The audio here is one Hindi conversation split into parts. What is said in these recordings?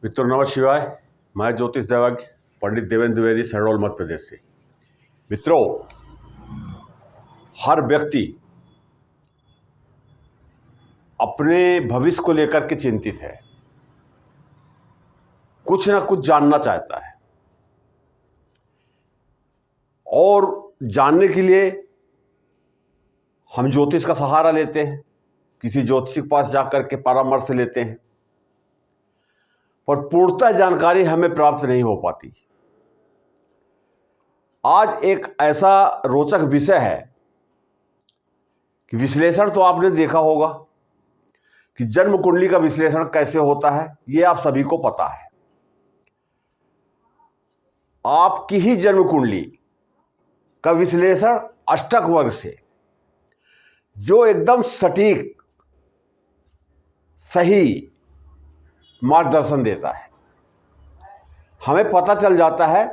मित्रों नमः शिवाय। मैं ज्योतिष दैवज्ञ पंडित देवेंद्र द्विवेदी शहडोल मध्य प्रदेश से। मित्रों, हर व्यक्ति अपने भविष्य को लेकर के चिंतित है, कुछ ना कुछ जानना चाहता है और जानने के लिए हम ज्योतिष का सहारा लेते हैं, किसी ज्योतिषी के पास जाकर के परामर्श लेते हैं, पर पूर्णतः जानकारी हमें प्राप्त नहीं हो पाती। आज एक ऐसा रोचक विषय है कि विश्लेषण तो आपने देखा होगा कि जन्म कुंडली का विश्लेषण कैसे होता है, ये आप सभी को पता है। आपकी ही जन्म कुंडली का विश्लेषण अष्टक वर्ग से, जो एकदम सटीक सही मार्गदर्शन देता है, हमें पता चल जाता है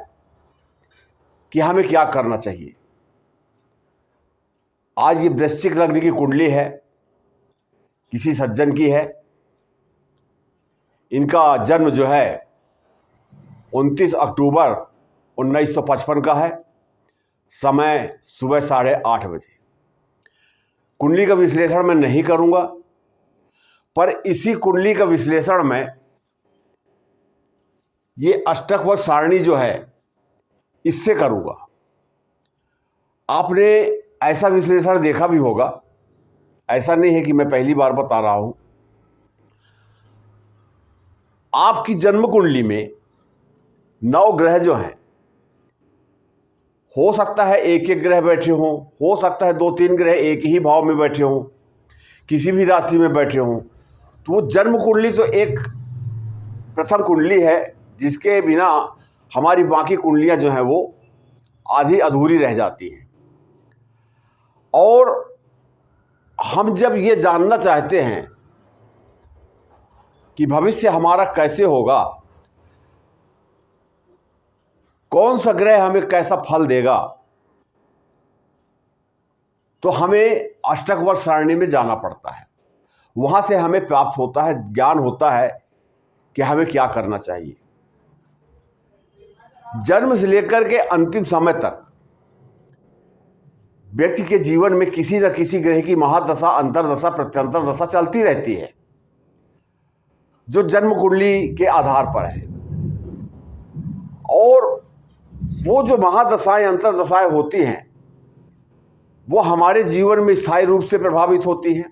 कि हमें क्या करना चाहिए। आज ये वृश्चिक लग्न की कुंडली है, किसी सज्जन की है। इनका जन्म जो है 29 अक्टूबर 1955 का है, समय सुबह 8:30 बजे। कुंडली का विश्लेषण मैं नहीं करूंगा, पर इसी कुंडली का विश्लेषण में ये अष्टक वर्ग सारणी जो है इससे करूंगा। आपने ऐसा विश्लेषण देखा भी होगा, ऐसा नहीं है कि मैं पहली बार बता रहा हूं। आपकी जन्म कुंडली में 9 ग्रह जो हैं, हो सकता है एक एक ग्रह बैठे हों, हो सकता है 2-3 ग्रह एक ही भाव में बैठे हों, किसी भी राशि में बैठे हों। तो वो जन्म कुंडली तो एक प्रथम कुंडली है, जिसके बिना हमारी बाकी कुंडलियां जो हैं वो आधी अधूरी रह जाती हैं। और हम जब ये जानना चाहते हैं कि भविष्य हमारा कैसे होगा, कौन सा ग्रह हमें कैसा फल देगा, तो हमें अष्टक वर्ग सारणी में जाना पड़ता है। वहां से हमें प्राप्त होता है, ज्ञान होता है कि हमें क्या करना चाहिए। जन्म से लेकर के अंतिम समय तक व्यक्ति के जीवन में किसी न किसी ग्रह की महादशा, अंतरदशा, प्रत्यंतर दशा चलती रहती है, जो जन्म कुंडली के आधार पर है। और वो जो महादशाएं, अंतरदशाएं होती हैं, वो हमारे जीवन में स्थायी रूप से प्रभावित होती हैं,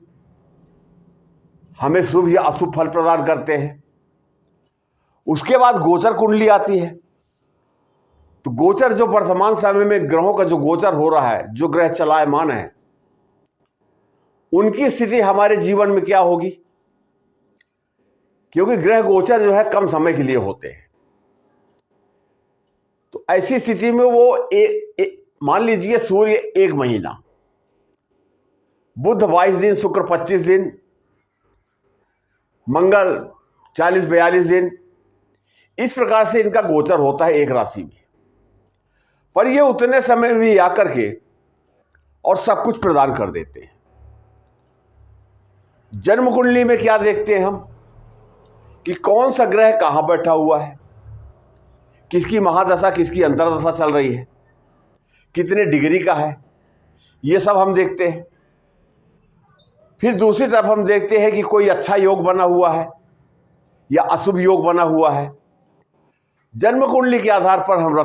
हमें शुभ या अशुभ फल प्रदान करते हैं। उसके बाद गोचर कुंडली आती है। तो गोचर जो वर्तमान समय में ग्रहों का जो गोचर हो रहा है, जो ग्रह चलायमान है, उनकी स्थिति हमारे जीवन में क्या होगी, क्योंकि ग्रह गोचर जो है कम समय के लिए होते हैं। तो ऐसी स्थिति में वो मान लीजिए सूर्य 1 महीना, बुध 22 दिन, शुक्र 25 दिन, मंगल 40-42 दिन, इस प्रकार से इनका गोचर होता है एक राशि में। पर ये उतने समय भी आकर के और सब कुछ प्रदान कर देते हैं। जन्म कुंडली में क्या देखते हैं हम कि कौन सा ग्रह कहां बैठा हुआ है, किसकी महादशा, किसकी अंतरदशा चल रही है, कितने डिग्री का है, ये सब हम देखते हैं। फिर दूसरी तरफ हम देखते हैं कि कोई अच्छा योग बना हुआ है या अशुभ योग बना हुआ है। जन्म कुंडली के आधार पर हम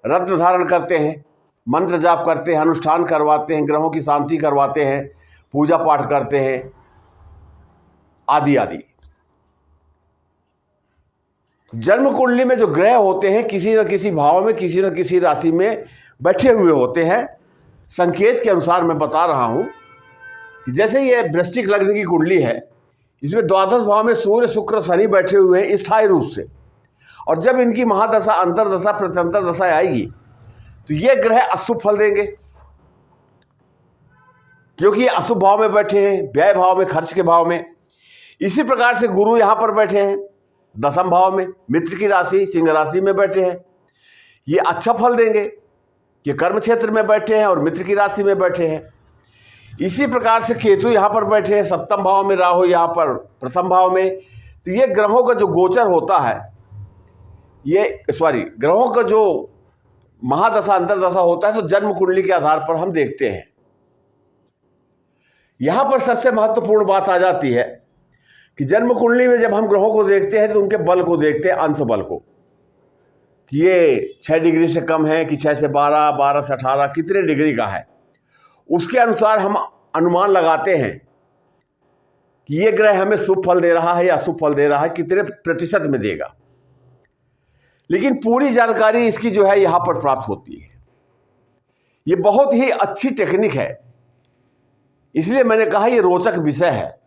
रत्न धारण करते हैं, मंत्र जाप करते हैं, अनुष्ठान करवाते हैं, ग्रहों की शांति करवाते हैं, पूजा पाठ करते हैं, आदि आदि। जन्म कुंडली में जो ग्रह होते हैं, किसी न किसी भाव में, किसी न किसी राशि में बैठे हुए होते हैं। संकेत के अनुसार मैं बता रहा हूं कि जैसे ये वृश्चिक लग्न की कुंडली है, इसमें द्वादश भाव में सूर्य, शुक्र, शनि बैठे हुए हैं स्थायी रूप से। और जब इनकी महादशा, अंतरदशा, प्रत्यंतर दशा आएगी, तो ये ग्रह अशुभ फल देंगे, क्योंकि ये अशुभ भाव में बैठे हैं, व्यय भाव में, खर्च के भाव में। इसी प्रकार से गुरु यहां पर बैठे हैं दशम भाव में, मित्र की राशि सिंह राशि में बैठे हैं, ये अच्छा फल देंगे कि कर्म क्षेत्र में बैठे हैं और मित्र की राशि में बैठे हैं। इसी प्रकार से केतु यहां पर बैठे हैं सप्तम भाव में, राहु यहां पर प्रथम भाव में, तो तो ये ग्रहों का जो गोचर होता है, ग्रहों का जो महादशा अंतरदशा होता है, तो जन्म कुंडली के आधार पर हम देखते हैं। यहां पर सबसे महत्वपूर्ण बात आ जाती है कि जन्म कुंडली में जब हम ग्रहों को देखते हैं तो उनके बल को देखते हैं, अंश बल को, कि ये 6 डिग्री से कम है कि 6 से 12, 12 से 18, कितने डिग्री का है। उसके अनुसार हम अनुमान लगाते हैं कि ये ग्रह हमें शुभ फल दे रहा है या अशुभ फल दे रहा है, कितने प्रतिशत में देगा। लेकिन पूरी जानकारी इसकी जो है यहां पर प्राप्त होती है। ये बहुत ही अच्छी टेक्निक है, इसलिए मैंने कहा ये रोचक विषय है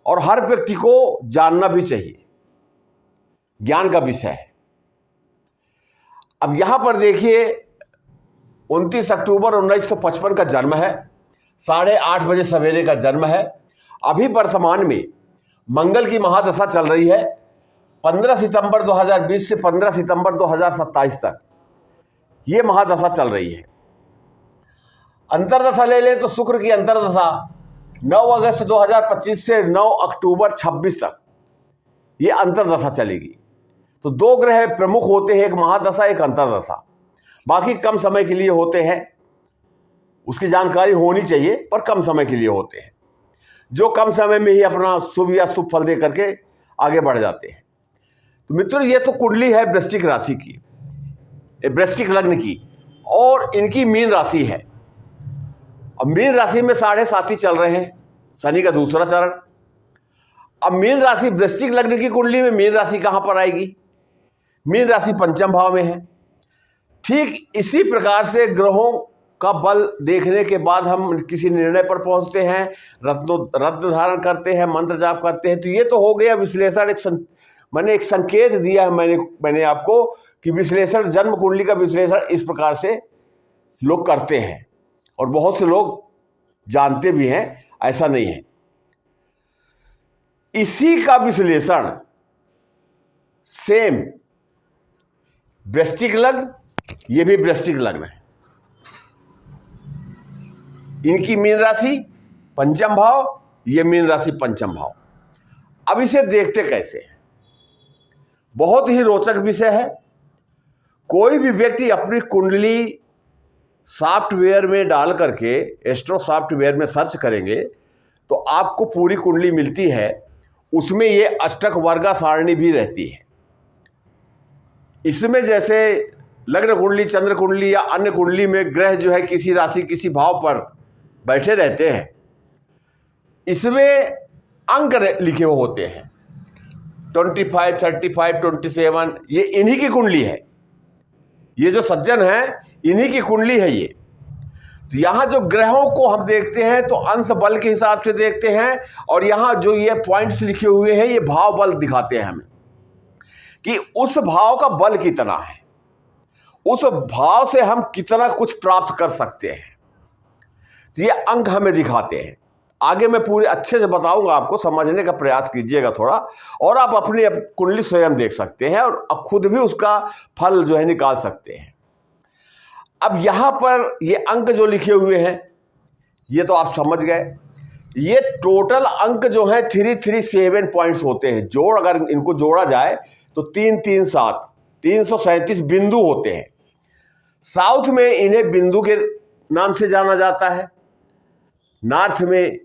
और हर व्यक्ति को जानना भी चाहिए, ज्ञान का विषय है। अब यहां पर देखिए 29 अक्टूबर 1955 का जन्म है, 8:30 बजे सवेरे का जन्म है। अभी वर्तमान में मंगल की महादशा चल रही है 15 सितंबर 2020 से 15 सितंबर 2027 तक ये महादशा चल रही है। अंतरदशा ले लें तो शुक्र की अंतरदशा 9 अगस्त 2025 से 9 अक्टूबर 26 तक ये अंतरदशा चलेगी। तो 2 ग्रह प्रमुख होते हैं, एक महादशा एक अंतरदशा, बाकी कम समय के लिए होते हैं। उसकी जानकारी होनी चाहिए पर कम समय के लिए होते हैं, जो कम समय में ही अपना शुभ या शुभ फल दे करके आगे बढ़ जाते हैं। तो मित्रों, ये तो कुंडली है वृश्चिक राशि की, वृश्चिक लग्न की, और इनकी मीन राशि है। अब मीन राशि में 7.5 चल रहे हैं, शनि का दूसरा चरण। अब मीन राशि वृश्चिक लग्न की कुंडली में मीन राशि कहां पर आएगी? मीन राशि पंचम भाव में है। ठीक इसी प्रकार से ग्रहों का बल देखने के बाद हम किसी निर्णय पर पहुंचते हैं, रत्न धारण करते हैं, मंत्र जाप करते हैं। तो ये तो हो गया विश्लेषण, मैंने एक संकेत दिया है मैंने आपको कि विश्लेषण, जन्म कुंडली का विश्लेषण इस प्रकार से लोग करते हैं और बहुत से लोग जानते भी हैं, ऐसा नहीं है। इसी का विश्लेषण सेम वृश्चिक लग्न, ये भी वृश्चिक लग्न है, इनकी मीन राशि पंचम भाव, ये मीन राशि पंचम भाव। अब इसे देखते कैसे हैं? बहुत ही रोचक विषय है। कोई भी व्यक्ति अपनी कुंडली सॉफ्टवेयर में डाल करके, एस्ट्रो सॉफ्टवेयर में सर्च करेंगे तो आपको पूरी कुंडली मिलती है। उसमें ये अष्टक वर्गा सारणी भी रहती है। इसमें जैसे लग्न कुंडली, चंद्र कुंडली या अन्य कुंडली में ग्रह जो है किसी राशि किसी भाव पर बैठे रहते हैं, इसमें अंक लिखे हुए होते हैं 25, 35, 27, ये इन्हीं की कुंडली है। ये जो सज्जन है इन्हीं की कुंडली है ये। तो यहां जो ग्रहों को हम देखते हैं तो अंश बल के हिसाब से देखते हैं, और यहां जो ये पॉइंट्स लिखे हुए हैं ये भाव बल दिखाते हैं हमें कि उस भाव का बल कितना है, उस भाव से हम कितना कुछ प्राप्त कर सकते हैं। तो ये अंक हमें दिखाते हैं। आगे मैं पूरे अच्छे से बताऊंगा, आपको समझने का प्रयास कीजिएगा थोड़ा, और आप अपनी कुंडली स्वयं देख सकते हैं और अब खुद भी उसका फल जो है निकाल सकते हैं। अब यहां पर ये अंक जो लिखे हुए हैं ये तो आप समझ गए। ये टोटल अंक जो है 337 पॉइंट्स होते हैं। अगर इनको जोड़ा जाए तो 337 337 बिंदु होते हैं। साउथ में इन्हें बिंदु के नाम से जाना जाता है, नॉर्थ में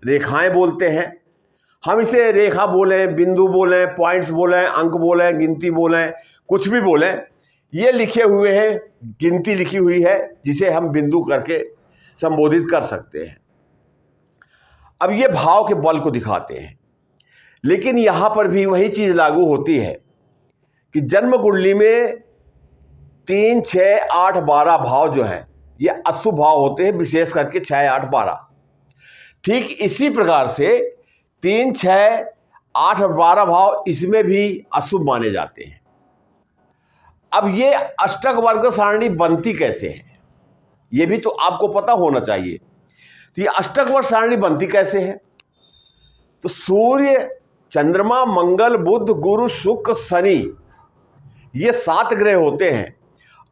रेखाएं बोलते हैं। हम इसे रेखा बोलें, बिंदु बोलें, पॉइंट्स बोलें, अंक बोलें, गिनती बोलें, कुछ भी बोलें, ये लिखे हुए हैं, गिनती लिखी हुई है जिसे हम बिंदु करके संबोधित कर सकते हैं। अब ये भाव के बल को दिखाते हैं, लेकिन यहां पर भी वही चीज लागू होती है कि जन्म कुंडली में 3, 6, 8, 12 भाव जो हैं ये अशुभ भाव होते हैं, विशेष करके 6, 8, 12। ठीक इसी प्रकार से 3, 6, 8 और 12 भाव इसमें भी अशुभ माने जाते हैं। अब ये अष्टक वर्ग सारणी बनती कैसे है ये भी तो आपको पता होना चाहिए। तो ये अष्टक वर्ग सारणी बनती कैसे है? तो सूर्य, चंद्रमा, मंगल, बुध, गुरु, शुक्र, शनि, ये 7 ग्रह होते हैं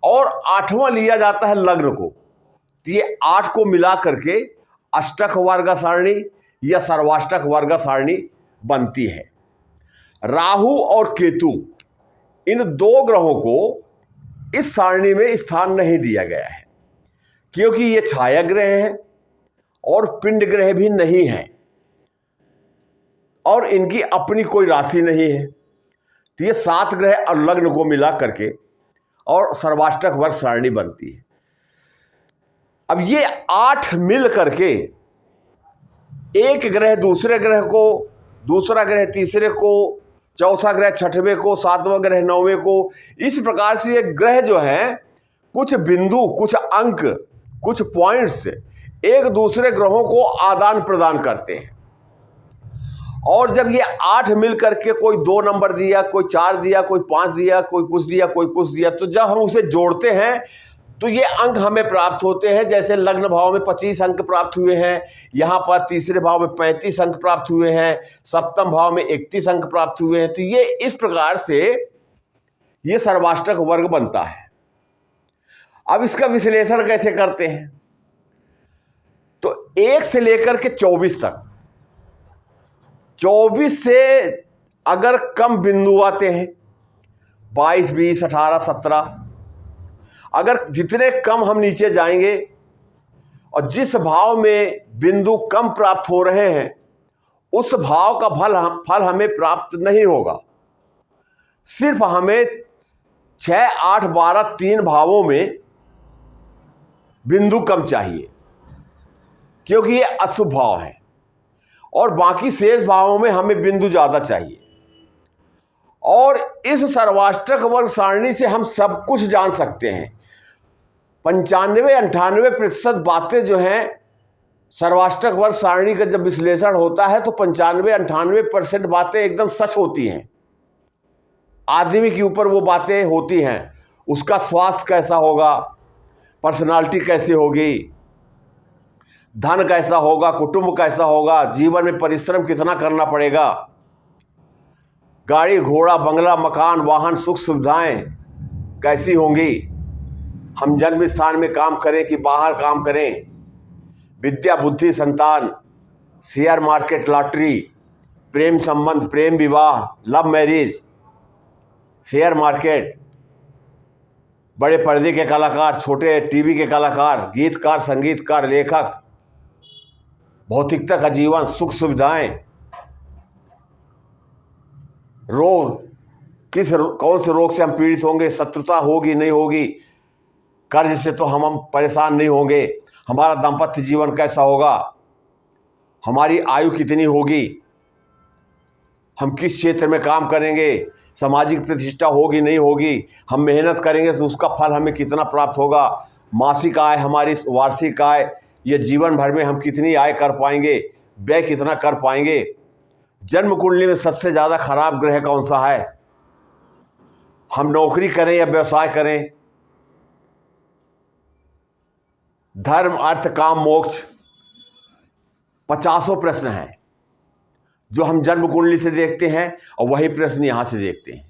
और 8वां लिया जाता है लग्न को। तो ये 8 को मिला करके अष्टक वर्ग सारणी या सर्वाष्टक वर्ग सारणी बनती है। राहु और केतु, इन दो ग्रहों को इस सारणी में स्थान नहीं दिया गया है, क्योंकि ये छाया ग्रह हैं और पिंड ग्रह भी नहीं है और इनकी अपनी कोई राशि नहीं है। तो ये 7 ग्रह और लग्न को मिला करके और सर्वाष्टक वर्ग सारणी बनती है। अब ये 8 मिल करके एक ग्रह दूसरे ग्रह को, दूसरा ग्रह तीसरे को, चौथा ग्रह छठवें को, 7वां ग्रह 9वें को, इस प्रकार से ये ग्रह जो है कुछ बिंदु, कुछ अंक, कुछ पॉइंट्स एक दूसरे ग्रहों को आदान प्रदान करते हैं। और जब ये 8 मिल करके कोई 2 नंबर दिया, कोई 4 दिया, कोई 5 दिया, कोई कुछ दिया, कोई कुछ दिया, तो जब हम उसे जोड़ते हैं तो ये अंक हमें प्राप्त होते हैं। जैसे लग्न भाव में 25 अंक प्राप्त हुए हैं, यहाँ पर तीसरे भाव में 35 अंक प्राप्त हुए हैं, सप्तम भाव में 31 अंक प्राप्त हुए हैं। तो ये इस प्रकार से ये सर्वाष्टक वर्ग बनता है। अब इसका विश्लेषण कैसे करते हैं? तो 1 से लेकर के 24 तक, 24 से अगर कम बिंदु आते हैं, 22, 20, 18, 17, अगर जितने कम हम नीचे जाएंगे और जिस भाव में बिंदु कम प्राप्त हो रहे हैं उस भाव का फल हमें प्राप्त नहीं होगा। सिर्फ हमें 6, 8, 12, 3 भावों में बिंदु कम चाहिए, क्योंकि ये अशुभ भाव है, और बाकी शेष भावों में हमें बिंदु ज़्यादा चाहिए। और इस सर्वाष्टक वर्ग सारणी से हम सब कुछ जान सकते हैं। 95-98% बातें जो हैं सर्वाष्टक वर्ग सारणी का जब विश्लेषण होता है तो 95-98% बातें एकदम सच होती हैं। आदमी के ऊपर वो बातें होती हैं, उसका स्वास्थ्य कैसा होगा, पर्सनालिटी कैसी होगी, धन कैसा होगा, कुटुंब कैसा होगा, जीवन में परिश्रम कितना करना पड़ेगा, गाड़ी घोड़ा बंगला मकान वाहन सुख सुविधाएं कैसी होंगी, हम जन्म स्थान में काम करें कि बाहर काम करें, विद्या बुद्धि संतान, शेयर मार्केट लॉटरी, प्रेम संबंध, प्रेम विवाह, लव मैरिज, शेयर मार्केट, बड़े पर्दे के कलाकार, छोटे टीवी के कलाकार, गीतकार, संगीतकार, लेखक, भौतिकता का जीवन, सुख सुविधाएं, रोग, कौन से रोग से हम पीड़ित होंगे, शत्रुता होगी नहीं होगी, कर्ज से तो हम परेशान नहीं होंगे, हमारा दाम्पत्य जीवन कैसा होगा, हमारी आयु कितनी होगी, हम किस क्षेत्र में काम करेंगे, सामाजिक प्रतिष्ठा होगी नहीं होगी, हम मेहनत करेंगे तो उसका फल हमें कितना प्राप्त होगा, मासिक आय, हमारी वार्षिक आय, ये जीवन भर में हम कितनी आय कर पाएंगे, व्यय कितना कर पाएंगे, जन्म कुंडली में सबसे ज़्यादा खराब ग्रह कौन सा है, हम नौकरी करें या व्यवसाय करें, धर्म अर्थ काम मोक्ष, 50 प्रश्न हैं जो हम जन्म कुंडली से देखते हैं और वही प्रश्न यहाँ से देखते हैं।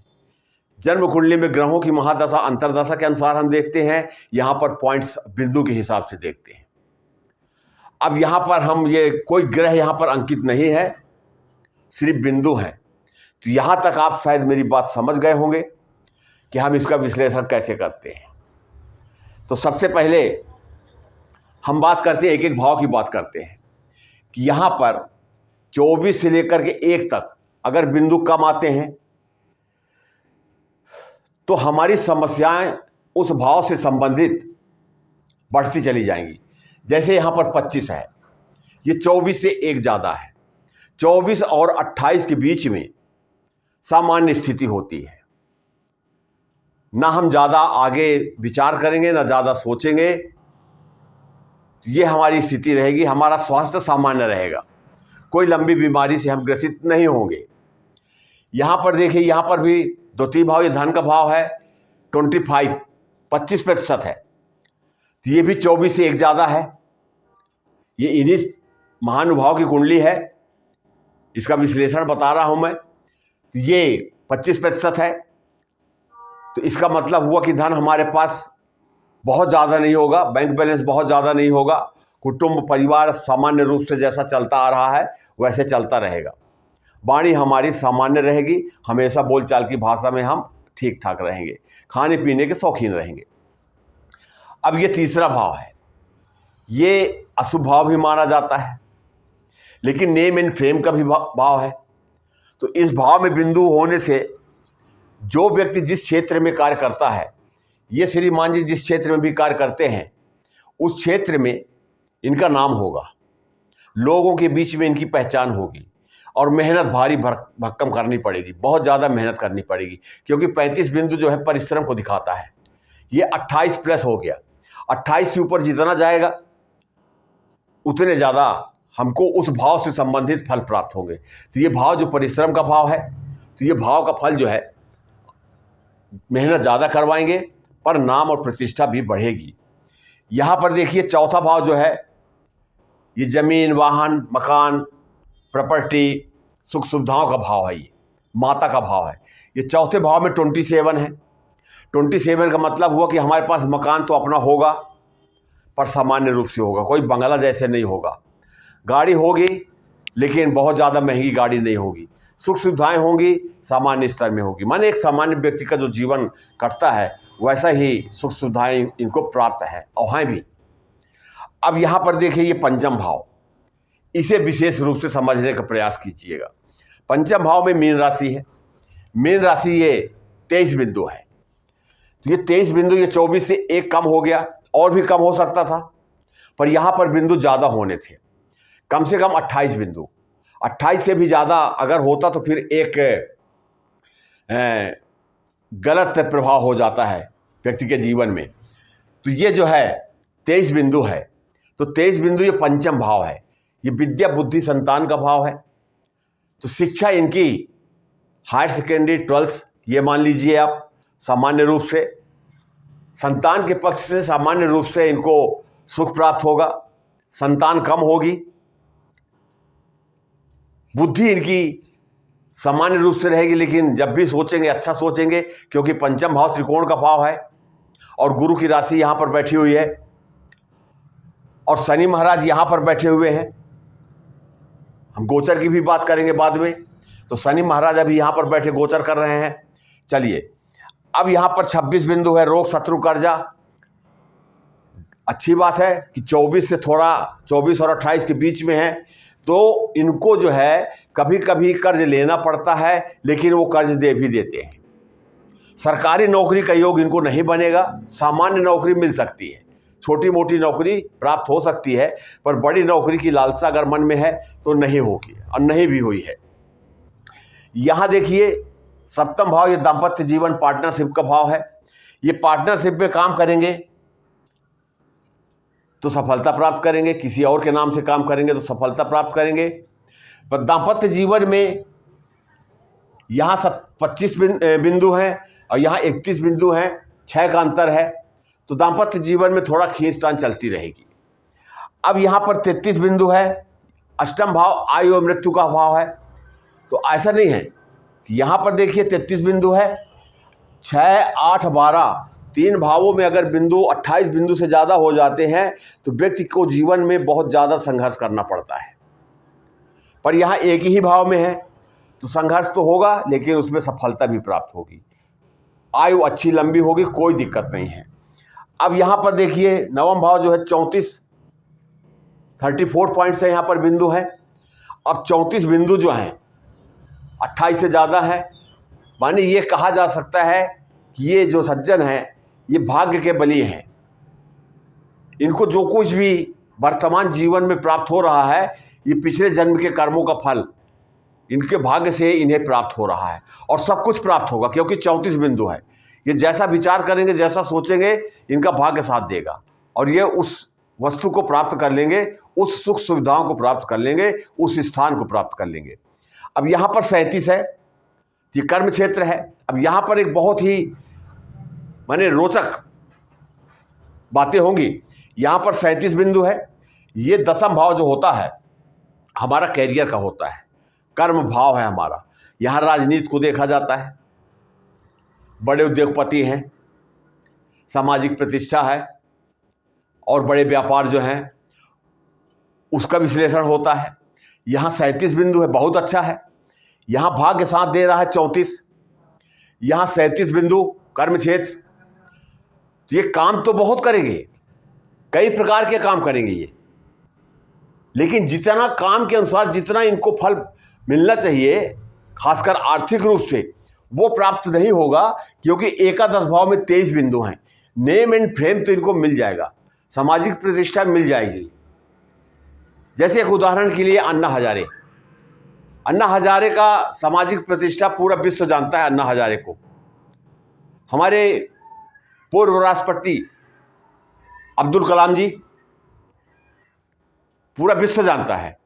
जन्म कुंडली में ग्रहों की महादशा अंतरदशा के अनुसार हम देखते हैं, यहाँ पर पॉइंट्स बिंदु के हिसाब से देखते हैं। अब यहाँ पर हम ये कोई ग्रह यहाँ पर अंकित नहीं है, सिर्फ बिंदु हैं। तो यहाँ तक आप शायद मेरी बात समझ गए होंगे कि हम इसका विश्लेषण कैसे करते हैं। तो सबसे पहले हम बात करते हैं, एक एक भाव की बात करते हैं कि यहाँ पर 24 से लेकर के 1 तक अगर बिंदु कम आते हैं तो हमारी समस्याएं उस भाव से संबंधित बढ़ती चली जाएंगी। जैसे यहाँ पर 25 है, ये 24 से 1 ज़्यादा है, 24 और 28 के बीच में सामान्य स्थिति होती है, ना हम ज़्यादा आगे विचार करेंगे ना ज़्यादा सोचेंगे, ये हमारी स्थिति रहेगी, हमारा स्वास्थ्य सामान्य रहेगा, कोई लंबी बीमारी से हम ग्रसित नहीं होंगे। यहाँ पर देखिए, यहाँ पर भी द्वितीय भाव, ये धन का भाव है, 25% है, तो ये भी 24 से 1 ज़्यादा है। ये इन्हीं महानुभाव की कुंडली है, इसका विश्लेषण बता रहा हूँ मैं। तो ये 25% है, तो इसका मतलब हुआ कि धन हमारे पास बहुत ज़्यादा नहीं होगा, बैंक बैलेंस बहुत ज़्यादा नहीं होगा, कुटुंब परिवार सामान्य रूप से जैसा चलता आ रहा है वैसे चलता रहेगा। वाणी हमारी सामान्य रहेगी, हमेशा बोलचाल की भाषा में हम ठीक ठाक रहेंगे, खाने पीने के शौकीन रहेंगे। अब ये तीसरा भाव है, ये अशुभ भाव भी माना जाता है, लेकिन नेम एंड फेम का भी भाव है। तो इस भाव में बिंदु होने से जो व्यक्ति जिस क्षेत्र में कार्य करता है, ये श्रीमान जी जिस क्षेत्र में भी कार्य करते हैं उस क्षेत्र में इनका नाम होगा, लोगों के बीच में इनकी पहचान होगी, और मेहनत भारी भरकम करनी पड़ेगी, बहुत ज़्यादा मेहनत करनी पड़ेगी, क्योंकि 35 बिंदु जो है परिश्रम को दिखाता है। ये 28 प्लस हो गया, 28 से ऊपर जितना जाएगा उतने ज़्यादा हमको उस भाव से संबंधित फल प्राप्त होंगे। तो ये भाव जो परिश्रम का भाव है, तो ये भाव का फल जो है मेहनत ज़्यादा करवाएंगे, पर नाम और प्रतिष्ठा भी बढ़ेगी। यहाँ पर देखिए चौथा भाव जो है, ये जमीन, वाहन, मकान, प्रॉपर्टी, सुख सुविधाओं का भाव है, ये माता का भाव है। ये चौथे भाव में 27 है। 27 का मतलब हुआ कि हमारे पास मकान तो अपना होगा, पर सामान्य रूप से होगा, कोई बंगला जैसे नहीं होगा। गाड़ी होगी लेकिन बहुत ज़्यादा महंगी गाड़ी नहीं होगी। सुख सुविधाएं होंगी, सामान्य स्तर में होगी। माने एक सामान्य व्यक्ति का जो जीवन कटता है वैसा ही सुख सुविधाएं इनको प्राप्त है और हैं भी। अब यहाँ पर देखिए ये पंचम भाव, इसे विशेष रूप से समझने का प्रयास कीजिएगा। पंचम भाव में मीन राशि है। मीन राशि ये 23 बिंदु है। तो ये 23 बिंदु, ये 24 से एक कम हो गया, और भी कम हो सकता था, पर यहाँ पर बिंदु ज़्यादा होने थे, कम से कम 28 बिंदु। 28 से भी ज़्यादा अगर होता तो फिर एक गलत प्रभाव हो जाता है व्यक्ति के जीवन में। तो ये जो है 23 बिंदु है। तो 23 बिंदु ये पंचम भाव है, ये विद्या बुद्धि संतान का भाव है। तो शिक्षा इनकी हायर सेकेंडरी 12th ये मान लीजिए आप सामान्य रूप से। संतान के पक्ष से सामान्य रूप से इनको सुख प्राप्त होगा, संतान कम होगी। बुद्धि इनकी सामान्य रूप से रहेगी, लेकिन जब भी सोचेंगे अच्छा सोचेंगे, क्योंकि पंचम भाव त्रिकोण का भाव है और गुरु की राशि यहाँ पर बैठी हुई है और शनि महाराज यहाँ पर बैठे हुए हैं। हम गोचर की भी बात करेंगे बाद में। तो शनि महाराज अभी यहाँ पर बैठे गोचर कर रहे हैं। चलिए, अब यहाँ पर 26 बिंदु है, रोग शत्रु कर्जा। अच्छी बात है कि 24 से थोड़ा 24 और 28 के बीच में है, तो इनको जो है कभी कभी कर्ज लेना पड़ता है, लेकिन वो कर्ज दे भी देते हैं। सरकारी नौकरी का योग इनको नहीं बनेगा, सामान्य नौकरी मिल सकती है, छोटी मोटी नौकरी प्राप्त हो सकती है, पर बड़ी नौकरी की लालसा अगर मन में है तो नहीं होगी, और नहीं भी हुई है। यहाँ देखिए सप्तम भाव, ये दाम्पत्य जीवन पार्टनरशिप का भाव है। ये पार्टनरशिप में काम करेंगे तो सफलता प्राप्त करेंगे, किसी और के नाम से काम करेंगे तो सफलता प्राप्त करेंगे। पर दाम्पत्य जीवन में यहाँ 25 बिंदु हैं और यहाँ 31 बिंदु हैं, 6 का अंतर है। तो दाम्पत्य जीवन में थोड़ा खींचतान चलती रहेगी। अब यहाँ पर 33 बिंदु है, अष्टम भाव आयु और मृत्यु का भाव है। तो ऐसा नहीं है कि यहाँ पर देखिए 33 बिंदु है, 6, 8, 12 तीन भावों में अगर बिंदु 28 बिंदु से ज़्यादा हो जाते हैं तो व्यक्ति को जीवन में बहुत ज़्यादा संघर्ष करना पड़ता है। पर यहाँ एक ही भाव में है तो संघर्ष तो होगा, लेकिन उसमें सफलता भी प्राप्त होगी, आयु अच्छी लंबी होगी, कोई दिक्कत नहीं है। अब यहाँ पर देखिए नवम भाव जो है 34 पॉइंट से यहाँ पर बिंदु है। अब 34 बिंदु जो हैं 28 से ज़्यादा है, माने ये कहा जा सकता है कि ये जो सज्जन हैं ये भाग्य के बली हैं। इनको जो कुछ भी वर्तमान जीवन में प्राप्त हो रहा है ये पिछले जन्म के कर्मों का फल इनके भाग्य से इन्हें प्राप्त हो रहा है, और सब कुछ प्राप्त होगा, क्योंकि 34 बिंदु है। ये जैसा विचार करेंगे, जैसा सोचेंगे, इनका भाग्य साथ देगा और ये उस वस्तु को प्राप्त कर लेंगे, उस सुख सुविधाओं को प्राप्त कर लेंगे, उस स्थान को प्राप्त कर लेंगे। अब यहाँ पर 37 है, ये कर्म क्षेत्र है। अब यहाँ पर एक बहुत ही माने रोचक बातें होंगी। यहाँ पर 37 बिंदु है, ये दसम भाव जो होता है हमारा कैरियर का होता है, कर्म भाव है हमारा। यहाँ राजनीति को देखा जाता है, बड़े उद्योगपति हैं, सामाजिक प्रतिष्ठा है और बड़े व्यापार जो हैं उसका विश्लेषण होता है। यहाँ 37 बिंदु है, बहुत अच्छा है। यहाँ भाग्य साथ दे रहा है 34, यहाँ 37 बिंदु कर्म क्षेत्र। तो ये काम तो बहुत करेंगे, कई प्रकार के काम करेंगे ये, लेकिन जितना काम के अनुसार जितना इनको फल मिलना चाहिए खासकर आर्थिक रूप से, वो प्राप्त नहीं होगा, क्योंकि एकादश भाव में 23 बिंदु हैं। नेम एंड फ्रेम तो इनको मिल जाएगा, सामाजिक प्रतिष्ठा मिल जाएगी। जैसे एक उदाहरण के लिए अन्ना हजारे, अन्ना हजारे का सामाजिक प्रतिष्ठा पूरा विश्व जानता है। अन्ना हजारे को हमारे पूर्व राष्ट्रपति अब्दुल कलाम जी पूरा विश्व जानता है।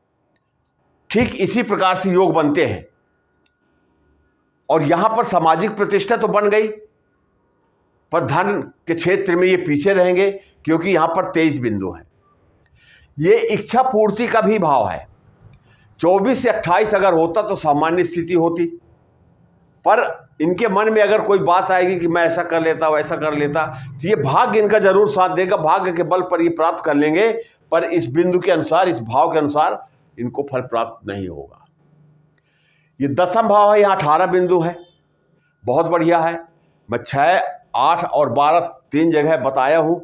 ठीक इसी प्रकार से योग बनते हैं, और यहां पर सामाजिक प्रतिष्ठा तो बन गई, पर धन के क्षेत्र में ये पीछे रहेंगे, क्योंकि यहां पर 23 बिंदु हैं। ये इच्छा पूर्ति का भी भाव है। 24 से 28 अगर होता तो सामान्य स्थिति होती, पर इनके मन में अगर कोई बात आएगी कि मैं ऐसा कर लेता वैसा कर लेता, तो ये भाग्य इनका जरूर साथ देगा, भाग्य के बल पर ये प्राप्त कर लेंगे, पर इस बिंदु के अनुसार, इस भाव के अनुसार इनको फल प्राप्त नहीं होगा। ये 10वां भाव है, यहाँ 18 बिंदु है, बहुत बढ़िया है। मैं 6, 8 और 12 3 जगह बताया हूं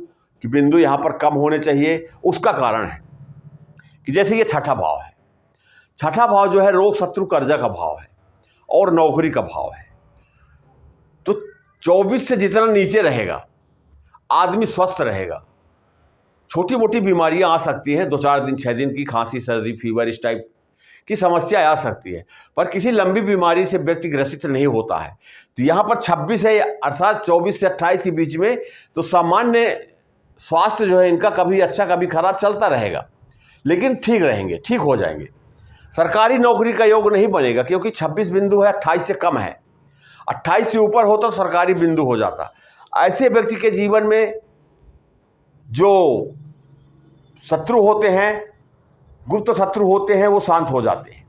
कि बिंदु यहाँ पर कम होने चाहिए। उसका कारण है कि जैसे ये 6ठा भाव है, 6ठा भाव जो है रोग शत्रु कर्जा का भाव है और नौकरी का भाव है। तो 24 से जितना नीचे रहेगा आदमी स्वस्थ रहेगा। छोटी मोटी बीमारियां आ सकती हैं, 2-4 दिन 6 दिन की खांसी सर्दी फीवर इस टाइप की समस्या आ सकती है, पर किसी लंबी बीमारी से व्यक्ति ग्रसित नहीं होता है। तो यहाँ पर 26 है, अर्थात 24 से 28 के बीच में तो सामान्य स्वास्थ्य जो है इनका कभी अच्छा कभी खराब चलता रहेगा, लेकिन ठीक रहेंगे, ठीक हो जाएंगे। सरकारी नौकरी का योग नहीं बनेगा, क्योंकि 26 बिंदु है, 28 से कम है। 28 से ऊपर होता तो सरकारी बिंदु हो जाता। ऐसे व्यक्ति के जीवन में जो शत्रु होते हैं, गुप्त शत्रु होते हैं, वो शांत हो जाते हैं,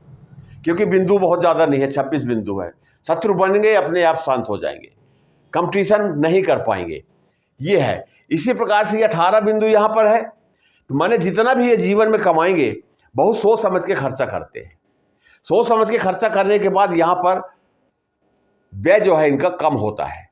क्योंकि बिंदु बहुत ज़्यादा नहीं है, 26 बिंदु है। शत्रु बन गए अपने आप शांत हो जाएंगे, कंपटीशन नहीं कर पाएंगे। ये है। इसी प्रकार से ये 18 बिंदु यहाँ पर है। तो माने जितना भी ये जीवन में कमाएंगे बहुत सोच समझ के खर्चा करते हैं। सोच समझ के खर्चा करने के बाद यहाँ पर व्यय जो है इनका कम होता है।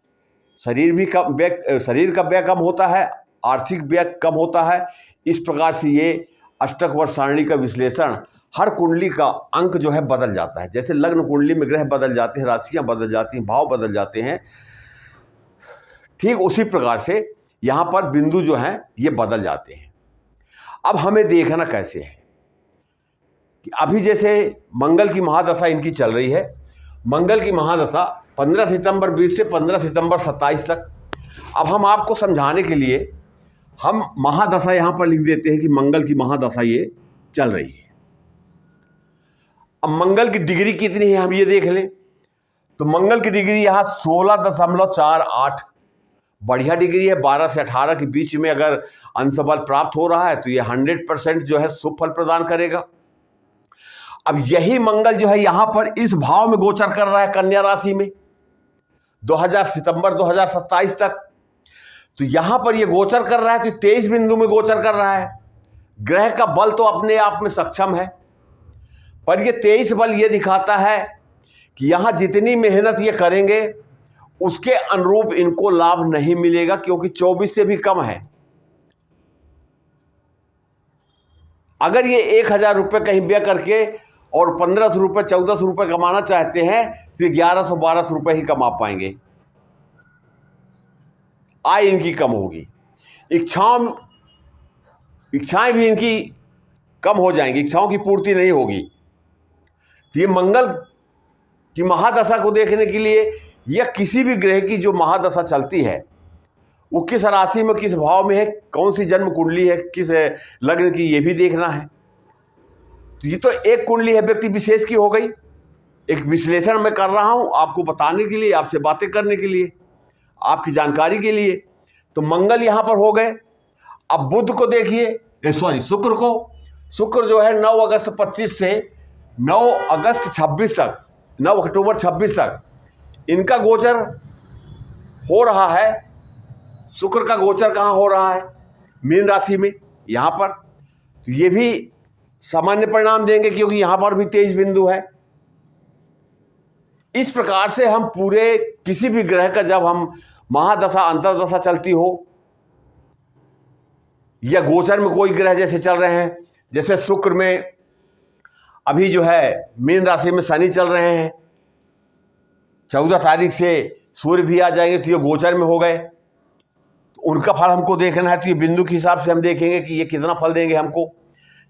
शरीर का व्यय कम होता है, आर्थिक व्यय कम होता है। इस प्रकार से ये अष्टक वर्ष सारणी का विश्लेषण, हर कुंडली का अंक जो है बदल जाता है। जैसे लग्न कुंडली में ग्रह बदल जाते हैं, राशियां बदल जाती हैं, भाव बदल जाते हैं, ठीक उसी प्रकार से यहाँ पर बिंदु जो हैं ये बदल जाते हैं। अब हमें देखना कैसे है कि अभी जैसे मंगल की महादशा इनकी चल रही है। मंगल की महादशा 15 सितंबर 20 से 15 सितंबर 27 तक। अब हम आपको समझाने के लिए हम महादशा यहाँ पर लिख देते हैं कि मंगल की महादशा ये चल रही है। अब मंगल की डिग्री कितनी है हम ये देख लें। तो मंगल की डिग्री यहाँ 16.48 बढ़िया डिग्री है। 12 से 18 के बीच में अगर अंश बल प्राप्त हो रहा है तो ये 100% जो है शुभ फल प्रदान करेगा। अब यही मंगल जो है यहाँ पर इस भाव में गोचर कर रहा है कन्या राशि में सितंबर 2027 तक। तो यहां पर ये गोचर कर रहा है तो 23 बिंदु में गोचर कर रहा है। ग्रह का बल तो अपने आप में सक्षम है, पर ये 23 बल ये दिखाता है कि यहां जितनी मेहनत ये करेंगे उसके अनुरूप इनको लाभ नहीं मिलेगा, क्योंकि 24 से भी कम है। अगर ये 1000 रुपये कहीं व्यय करके और 1500 रुपये 1400 रुपये कमाना चाहते हैं तो 1100-1200 रुपये ही कमा पाएंगे। आय इनकी कम होगी, इच्छाएं भी इनकी कम हो जाएंगी, इच्छाओं की पूर्ति नहीं होगी। तो ये मंगल की महादशा को देखने के लिए या किसी भी ग्रह की जो महादशा चलती है वो किस राशि में किस भाव में है, कौन सी जन्म कुंडली है, किस लग्न की, ये भी देखना है। तो ये तो एक कुंडली है व्यक्ति विशेष की हो गई। एक विश्लेषण मैं कर रहा हूं आपको बताने के लिए, आपसे बातें करने के लिए, आपकी जानकारी के लिए। तो मंगल यहां पर हो गए। अब बुध को देखिए, शुक्र को। शुक्र जो है 9 अगस्त 25 से 9 अगस्त 26 तक, 9 अक्टूबर 26 तक इनका गोचर हो रहा है। शुक्र का गोचर कहाँ हो रहा है? मीन राशि में यहाँ पर। तो ये भी सामान्य परिणाम देंगे, क्योंकि यहाँ पर भी 23 बिंदु है। इस प्रकार से हम पूरे किसी भी ग्रह का जब हम महादशा अंतर्दशा चलती हो या गोचर में कोई ग्रह जैसे चल रहे हैं, जैसे शुक्र में अभी जो है मीन राशि में शनि चल रहे हैं, 14 तारीख से सूर्य भी आ जाएंगे, तो ये गोचर में हो गए, तो उनका फल हमको देखना है। तो ये बिंदु के हिसाब से हम देखेंगे कि ये कितना फल देंगे हमको।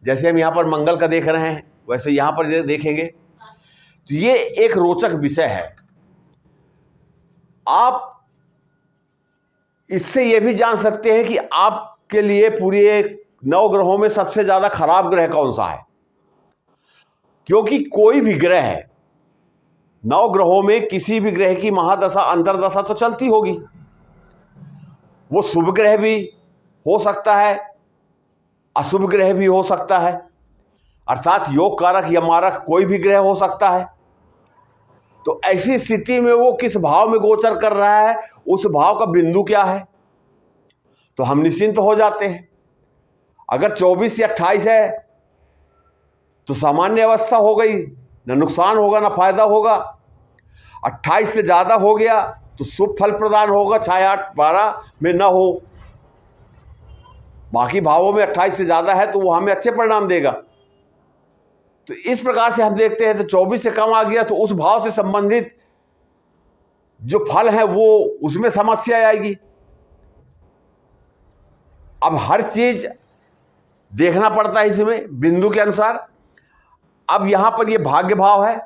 जैसे हम यहाँ पर मंगल का देख रहे हैं वैसे यहाँ पर देखेंगे। तो ये एक रोचक विषय है। आप इससे ये भी जान सकते हैं कि आपके लिए पूरे 9 ग्रहों में सबसे ज़्यादा खराब ग्रह कौन सा है, क्योंकि कोई भी ग्रह है 9 ग्रहों में किसी भी ग्रह की महादशा अंतर्दशा तो चलती होगी। वो शुभ ग्रह भी हो सकता है, अशुभ ग्रह भी हो सकता है, अर्थात योग कारक या मारक कोई भी ग्रह हो सकता है। तो ऐसी स्थिति में वो किस भाव में गोचर कर रहा है, उस भाव का बिंदु क्या है, तो हम निश्चिंत हो जाते हैं। अगर 24 या 28 है तो सामान्य अवस्था हो गई, न नुकसान होगा न फायदा होगा। 28 से ज़्यादा हो गया तो शुभ फल प्रदान होगा, 6, 8, 12 में न हो। बाकी भावों में 28 से ज़्यादा है तो वो हमें अच्छे परिणाम देगा। तो इस प्रकार से हम देखते हैं तो 24 से कम आ गया तो उस भाव से संबंधित जो फल है वो उसमें समस्या आएगी। अब हर चीज देखना पड़ता है इसमें बिंदु के अनुसार। अब यहां पर ये भाग्य भाव है,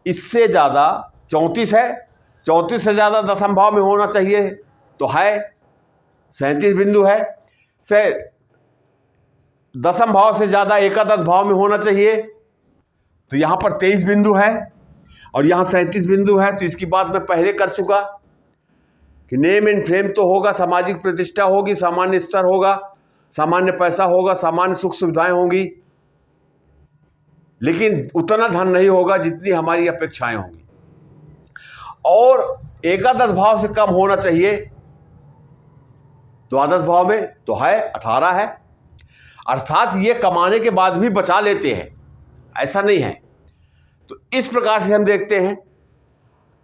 इससे ज़्यादा 34 है, 34 से ज़्यादा दशम भाव में होना चाहिए तो है 37 बिंदु है, से दशम भाव से ज़्यादा एकादश भाव में होना चाहिए तो यहाँ पर 23 बिंदु है और यहाँ 37 बिंदु है। तो इसकी बात मैं पहले कर चुका कि नेम एंड फेम तो होगा, सामाजिक प्रतिष्ठा होगी, सामान्य स्तर होगा, सामान्य पैसा होगा, सामान्य सुख सुविधाएं होंगी, लेकिन उतना धन नहीं होगा जितनी हमारी अपेक्षाएं होंगी। और एकादश भाव से कम होना चाहिए द्वादश भाव में तो है 18 है, अर्थात ये कमाने के बाद भी बचा लेते हैं, ऐसा नहीं है। तो इस प्रकार से हम देखते हैं।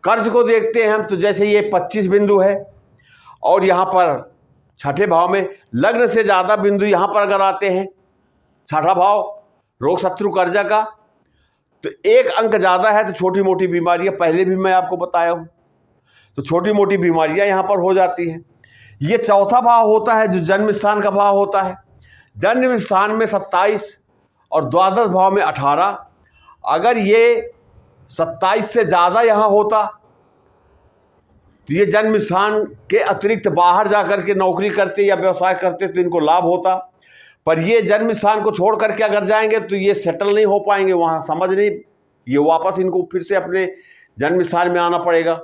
कर्ज को देखते हैं हम तो जैसे ये 25 बिंदु है और यहाँ पर छठे भाव में लग्न से ज़्यादा बिंदु यहाँ पर अगर आते हैं, छठा भाव रोग शत्रु कर्जा का, तो 1 अंक ज़्यादा है तो छोटी मोटी बीमारियाँ, पहले भी मैं आपको बताया हूँ, तो छोटी मोटी बीमारियाँ यहाँ पर हो जाती हैं। ये चौथा भाव होता है जो जन्म स्थान का भाव होता है। जन्म स्थान में 27 और द्वादश भाव में 18, अगर ये 27 से ज़्यादा यहाँ होता तो ये जन्म स्थान के अतिरिक्त बाहर जा कर के नौकरी करते या व्यवसाय करते तो इनको लाभ होता, पर ये जन्म स्थान को छोड़ करके अगर जाएंगे तो ये सेटल नहीं हो पाएंगे वहाँ, समझ नहीं, ये वापस इनको फिर से अपने जन्म स्थान में आना पड़ेगा।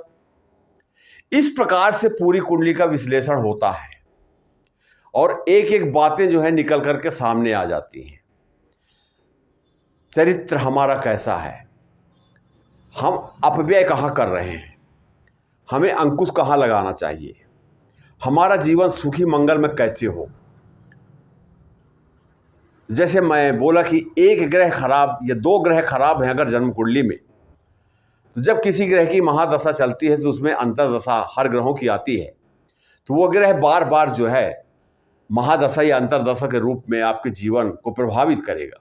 इस प्रकार से पूरी कुंडली का विश्लेषण होता है और एक एक बातें जो है निकल करके सामने आ जाती हैं। चरित्र हमारा कैसा है, हम अपव्यय कहाँ कर रहे हैं, हमें अंकुश कहाँ लगाना चाहिए, हमारा जीवन सुखी मंगल में कैसे हो। जैसे मैं बोला कि एक ग्रह खराब या 2 ग्रह खराब हैं अगर जन्म कुंडली में, तो जब किसी ग्रह की महादशा चलती है तो उसमें अंतर्दशा हर ग्रहों की आती है, तो वो ग्रह बार बार जो है महादशा या अंतर्दशा के रूप में आपके जीवन को प्रभावित करेगा।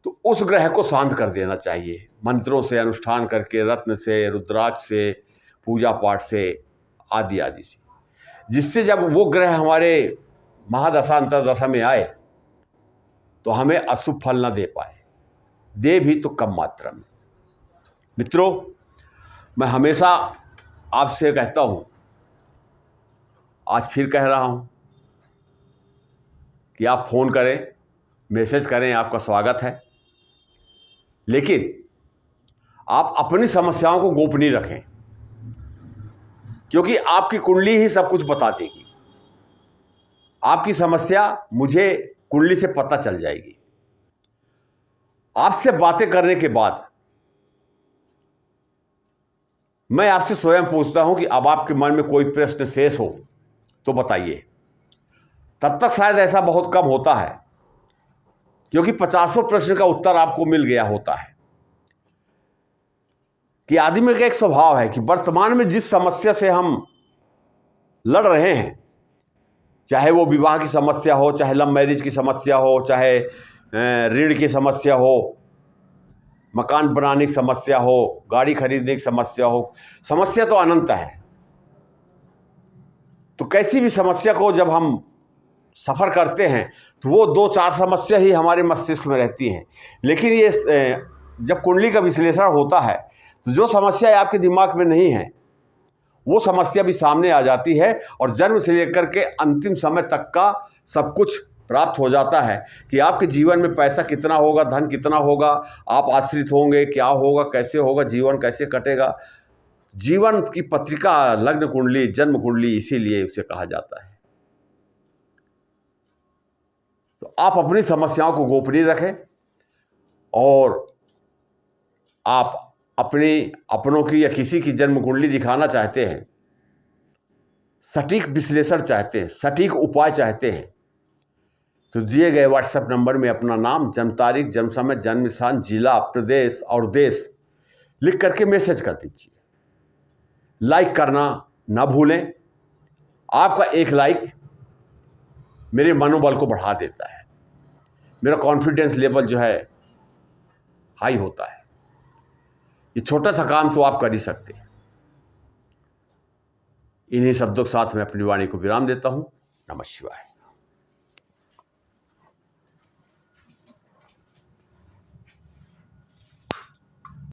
तो उस ग्रह को शांत कर देना चाहिए मंत्रों से, अनुष्ठान करके, रत्न से, रुद्राक्ष से, पूजा पाठ से, आदि आदि से, जिससे जब वो ग्रह हमारे महादशा अंतर्दशा में आए तो हमें अशुभ फल न दे पाए, दे भी तो कम मात्रा में। मित्रों, मैं हमेशा आपसे कहता हूँ, आज फिर कह रहा हूँ कि आप फ़ोन करें, मैसेज करें, आपका स्वागत है, लेकिन आप अपनी समस्याओं को गोपनीय रखें, क्योंकि आपकी कुंडली ही सब कुछ बता देगी। आपकी समस्या मुझे कुंडली से पता चल जाएगी। आपसे बातें करने के बाद मैं आपसे स्वयं पूछता हूं कि अब आपके मन में कोई प्रश्न शेष हो तो बताइए। तब तक शायद ऐसा बहुत कम होता है, क्योंकि 50 प्रश्न का उत्तर आपको मिल गया होता है कि आदमी का एक स्वभाव है कि वर्तमान में जिस समस्या से हम लड़ रहे हैं, चाहे वो विवाह की समस्या हो, चाहे लव मैरिज की समस्या हो, चाहे ऋण की समस्या हो, मकान बनाने की समस्या हो, गाड़ी खरीदने की समस्या हो, समस्या तो अनंत है। तो कैसी भी समस्या को जब हम सफ़र करते हैं तो वो 2-4 समस्या ही हमारे मस्तिष्क में रहती हैं। लेकिन ये जब कुंडली का विश्लेषण होता है तो जो समस्या आपके दिमाग में नहीं है वो समस्या भी सामने आ जाती है और जन्म से लेकर के अंतिम समय तक का सब कुछ प्राप्त हो जाता है कि आपके जीवन में पैसा कितना होगा, धन कितना होगा, आप आश्रित होंगे, क्या होगा, कैसे होगा, जीवन कैसे कटेगा। जीवन की पत्रिका लग्न कुंडली, जन्म कुंडली इसीलिए उसे कहा जाता है। तो आप अपनी समस्याओं को गोपनीय रखें और आप अपनों की या किसी की जन्म कुंडली दिखाना चाहते हैं, सटीक विश्लेषण चाहते हैं, सटीक उपाय चाहते हैं, तो दिए गए व्हाट्सएप नंबर में अपना नाम, जन्म तारीख, जन्म समय, जन्म स्थान, जिला, प्रदेश और देश लिख करके मैसेज कर दीजिए। लाइक करना ना भूलें। आपका एक लाइक मेरे मनोबल को बढ़ा देता है, मेरा कॉन्फिडेंस लेवल जो है हाई होता है। ये छोटा सा काम तो आप कर ही सकते हैं। इन्हीं शब्दों के साथ मैं अपनी वाणी को विराम देता हूं। नमः शिवाय।